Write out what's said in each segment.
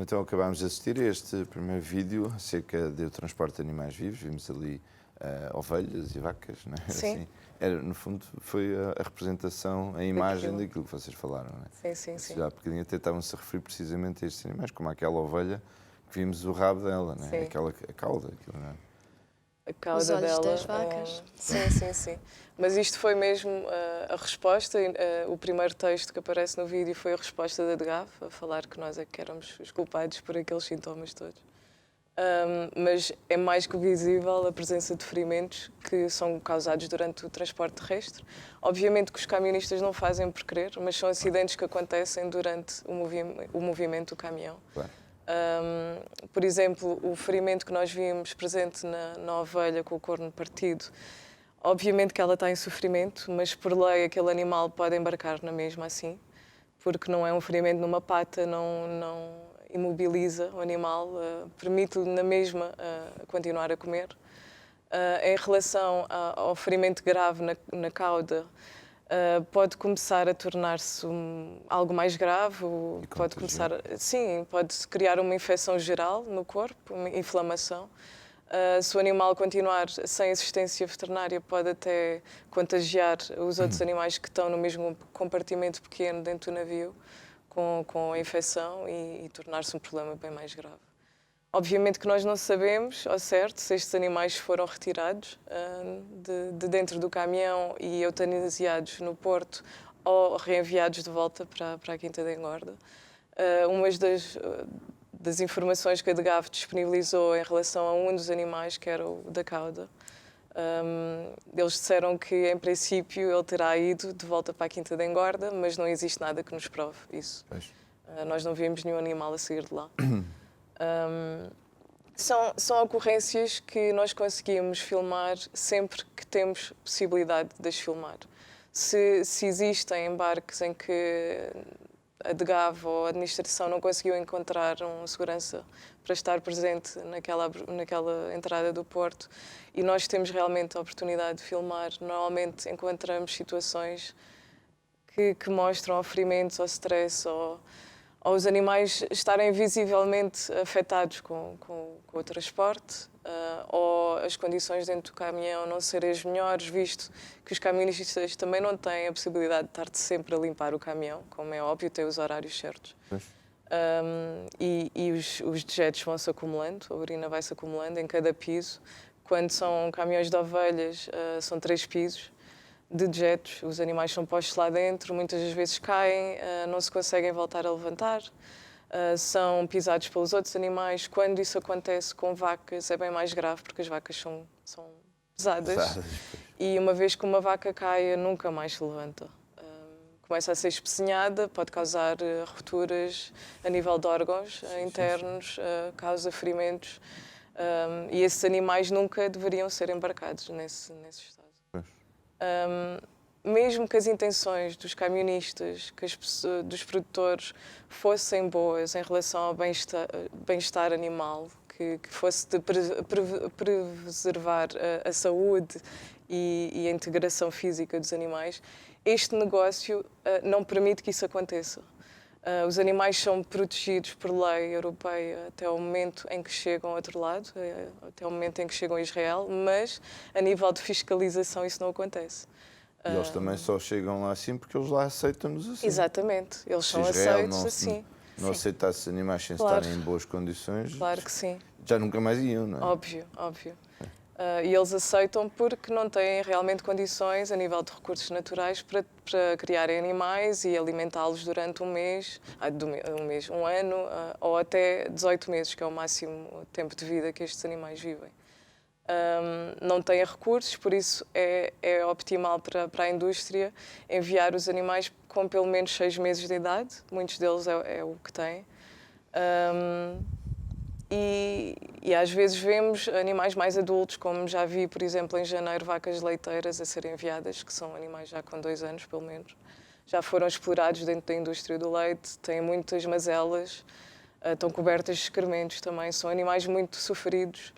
Então acabámos de assistir a este primeiro vídeo acerca do transporte de animais vivos. Vimos ali ovelhas e vacas, não é? Sim. Assim, no fundo, foi a representação, a imagem daquilo que vocês falaram, não é? Sim. Já há bocadinho até estavam-se a referir precisamente a estes animais, como aquela ovelha que vimos o rabo dela, não é? A cauda, aquilo, não é? A cauda os olhos dela, das vacas. Sim. Mas isto foi mesmo a resposta. O primeiro texto que aparece no vídeo foi a resposta da DGAF, a falar que nós é que éramos os culpados por aqueles sintomas todos. Mas é mais que visível a presença de ferimentos que são causados durante o transporte terrestre. Obviamente que os camionistas não fazem por querer, mas são acidentes que acontecem durante o movimento do caminhão. Claro. Por exemplo, o ferimento que nós vimos presente na ovelha com o corno partido, obviamente que ela está em sofrimento, mas por lei aquele animal pode embarcar na mesma assim, porque não é um ferimento numa pata, não imobiliza o animal, permite-lhe na mesma continuar a comer. Em relação ao ferimento grave na cauda, pode começar a tornar-se algo mais grave, pode começar, sim, pode criar uma infecção geral no corpo, uma inflamação. Se o animal continuar sem assistência veterinária, pode até contagiar os outros animais que estão no mesmo compartimento pequeno dentro do navio com a infecção e tornar-se um problema bem mais grave. Obviamente que nós não sabemos, ao certo, se estes animais foram retirados de dentro do caminhão e eutanasiados no Porto ou reenviados de volta para a Quinta da Engorda. Uma das informações que a DGAV disponibilizou em relação a um dos animais, que era o da cauda, eles disseram que, em princípio, ele terá ido de volta para a Quinta da Engorda, mas não existe nada que nos prove isso. Nós não vimos nenhum animal a sair de lá. São ocorrências que nós conseguimos filmar sempre que temos possibilidade de as filmar. Se existem embarques em que a DGAV ou a administração não conseguiu encontrar um segurança para estar presente naquela entrada do Porto e nós temos realmente a oportunidade de filmar, normalmente encontramos situações que mostram ou ferimentos ou stress ou os animais estarem visivelmente afetados com o transporte ou as condições dentro do caminhão não serem as melhores, visto que os camionistas também não têm a possibilidade de estar sempre a limpar o caminhão, como é óbvio, têm os horários certos. E os dejetos vão-se acumulando, a urina vai-se acumulando em cada piso. Quando são caminhões de ovelhas, são 3 pisos de dejetos, os animais são postos lá dentro, muitas das vezes caem, não se conseguem voltar a levantar, são pisados pelos outros animais. Quando isso acontece com vacas é bem mais grave, porque as vacas são pesadas e uma vez que uma vaca caia, nunca mais se levanta. Começa a ser especinhada, pode causar rupturas a nível de órgãos internos, causa ferimentos e esses animais nunca deveriam ser embarcados nesse estado. Mesmo que as intenções dos camionistas, dos produtores fossem boas em relação ao bem-estar animal, que fosse de preservar a saúde e a integração física dos animais, este negócio não permite que isso aconteça. Os animais são protegidos por lei europeia até o momento em que chegam ao outro lado, até o momento em que chegam a Israel, mas a nível de fiscalização isso não acontece. E eles também só chegam lá assim porque eles lá aceitam-nos assim. Exatamente, eles são Israel aceitos assim. Não aceitasse animais sem Claro. estarem em boas condições, Claro que sim. já nunca mais iam, não é? Óbvio. E eles aceitam porque não têm realmente condições a nível de recursos naturais para criarem animais e alimentá-los durante um ano ou até 18 meses, que é o máximo tempo de vida que estes animais vivem. Não têm recursos, por isso é optimal para a indústria enviar os animais com pelo menos 6 meses de idade, muitos deles é o que têm. E às vezes vemos animais mais adultos, como já vi, por exemplo, em janeiro, vacas leiteiras a serem enviadas, que são animais já com 2 anos, pelo menos. Já foram explorados dentro da indústria do leite, têm muitas mazelas, estão cobertas de excrementos também. São animais muito sofridos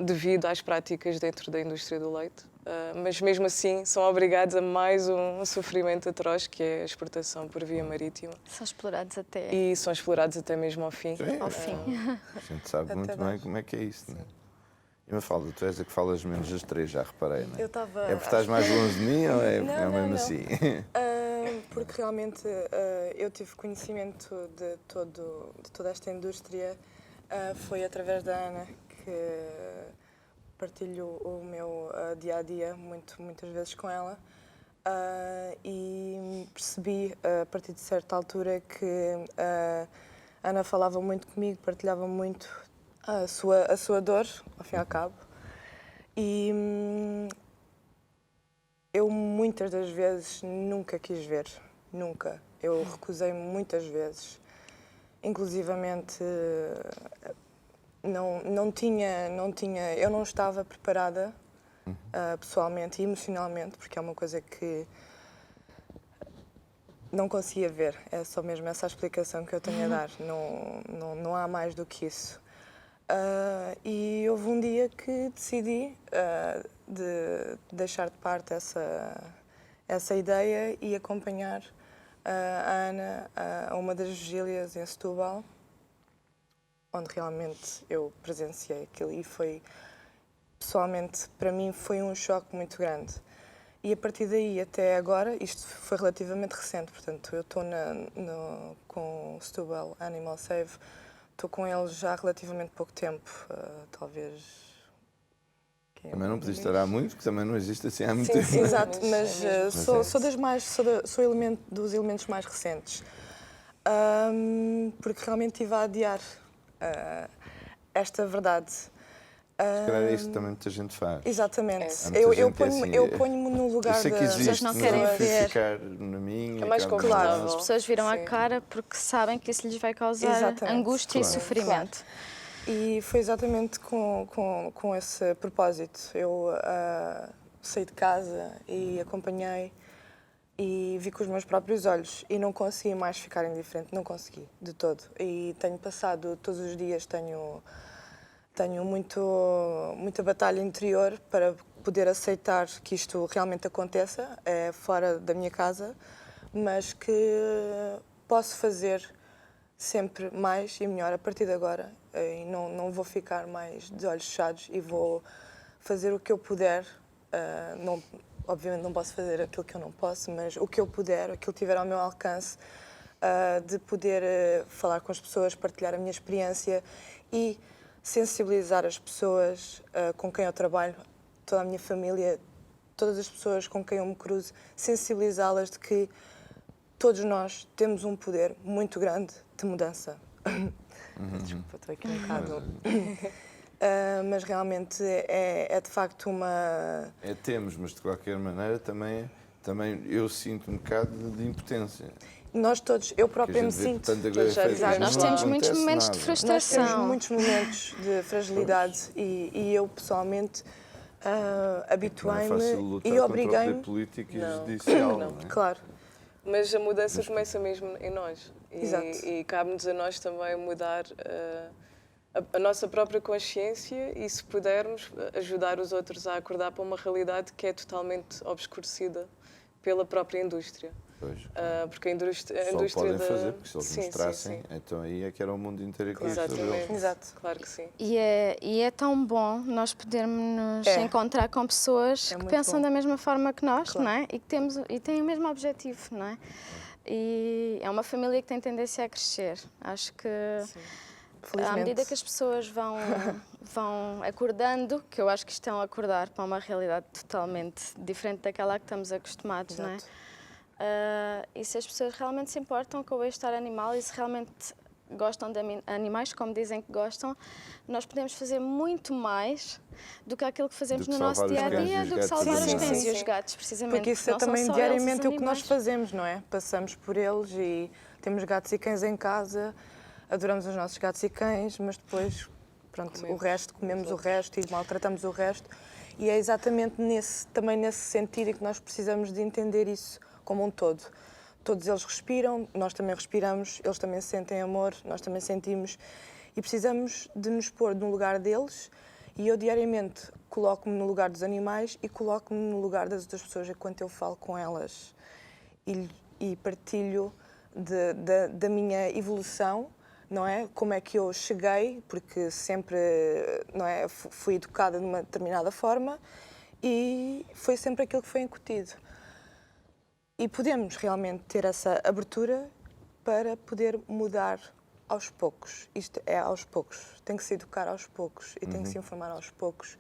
devido às práticas dentro da indústria do leite. Mas mesmo assim são obrigados a mais um sofrimento atroz, que é a exportação por via marítima. São explorados até... E são explorados até mesmo ao fim. Ao fim. A gente sabe muito bem como é que é isso, não é? E Mafalda, tu és a que falas menos das 3, já reparei, não é? Eu estava... É porque estás mais longe de mim ou é mesmo não. assim? Porque realmente eu tive conhecimento de toda esta indústria, foi através da Ana, que partilho o meu dia-a-dia muitas vezes com ela, e percebi a partir de certa altura que a Ana falava muito comigo, partilhava muito a sua dor, ao fim e ao cabo, e eu muitas das vezes nunca quis ver, nunca. Eu recusei muitas vezes, inclusivamente eu não estava preparada pessoalmente e emocionalmente, porque é uma coisa que não conseguia ver. É só mesmo essa a explicação que eu tenho a dar. Não há mais do que isso. E houve um dia que decidi de deixar de parte essa ideia e acompanhar a Ana a uma das vigílias em Setúbal, onde realmente eu presenciei aquilo e foi, pessoalmente, para mim foi um choque muito grande. E a partir daí até agora, isto foi relativamente recente, portanto eu estou com o Setúbal Animal Save Estou com eles já há relativamente pouco tempo, talvez... Também não podias estar há muito, porque também não existe assim há muito Sim, tempo. sim. Exato, mas mesmo. sou dos elementos mais recentes. Porque realmente estive a adiar esta verdade. Se calhar é isso que também muita gente faz. Exatamente. Há muita gente que é assim, Eu ponho-me no lugar Eu sei que das existe, não mas querem eu prefiro ver. ficar na minha. É mais cá no confortável. lado. As pessoas viram a Sim. cara porque sabem que isso lhes vai causar Exatamente. angústia Claro. e sofrimento. E foi exatamente com esse propósito. Eu saí de casa e acompanhei e vi com os meus próprios olhos e não consegui mais ficar indiferente, não consegui, de todo. E tenho passado, todos os dias tenho muita batalha interior para poder aceitar que isto realmente aconteça, é fora da minha casa, mas que posso fazer sempre mais e melhor a partir de agora. E não vou ficar mais de olhos fechados e vou fazer o que eu puder. Obviamente não posso fazer aquilo que eu não posso, mas o que eu puder, aquilo que tiver ao meu alcance, de poder falar com as pessoas, partilhar a minha experiência e sensibilizar as pessoas com quem eu trabalho, toda a minha família, todas as pessoas com quem eu me cruzo, sensibilizá-las de que todos nós temos um poder muito grande de mudança. Desculpa, estou aqui um bocado... mas realmente é de facto uma... Temos, mas de qualquer maneira também eu sinto um bocado de impotência. Nós todos, eu própria me sinto... Nós temos muitos momentos de Nós frustração. temos muitos momentos de fragilidade e eu pessoalmente Não é habituei-me fácil lutar e contra o obriguei-me... poder político e Não. judicial, Não. não é? Claro, Mas a mudança começa mesmo em nós. Exato. E cabe-nos a nós também mudar a nossa própria consciência e, se pudermos, ajudar os outros a acordar para uma realidade que é totalmente obscurecida pela própria indústria. Pois. Porque a indústria Só podem da... fazer, porque se eles Sim, mostrassem, sim, sim. então aí é que era o mundo inteiro que ia sobre Exatamente. eles. Exato. Claro que sim. E é tão bom nós podermos nos encontrar com pessoas É que muito pensam bom. da mesma forma que nós, Claro. não é? E têm o mesmo objetivo, não é? E é uma família que tem tendência a crescer. Acho que à medida que as pessoas vão acordando, que eu acho que estão a acordar para uma realidade totalmente diferente daquela que estamos acostumados, não é? Exato. E se as pessoas realmente se importam com o bem-estar animal e se realmente gostam de animais, como dizem que gostam, nós podemos fazer muito mais do que aquilo que fazemos Do que no nosso salvar os dia a cães e dia, os do que gatos salvar e os os cães animais. e os gatos, precisamente. Porque isso é não são também só diariamente eles os o que nós animais. fazemos, não é? Passamos por eles e temos gatos e cães em casa, adoramos os nossos gatos e cães, mas depois, pronto, comemos o resto e maltratamos o resto. E é exatamente também nesse sentido em que nós precisamos de entender isso como um todo. Todos eles respiram, nós também respiramos, eles também sentem amor, nós também sentimos e precisamos de nos pôr no lugar deles e eu diariamente coloco-me no lugar dos animais e coloco-me no lugar das outras pessoas enquanto eu falo com elas e partilho da minha evolução, não é? Como é que eu cheguei, porque sempre, não é, fui educada de uma determinada forma e foi sempre aquilo que foi incutido. E podemos realmente ter essa abertura para poder mudar aos poucos. Isto é aos poucos. Tem que se educar aos poucos e tem que se informar aos poucos.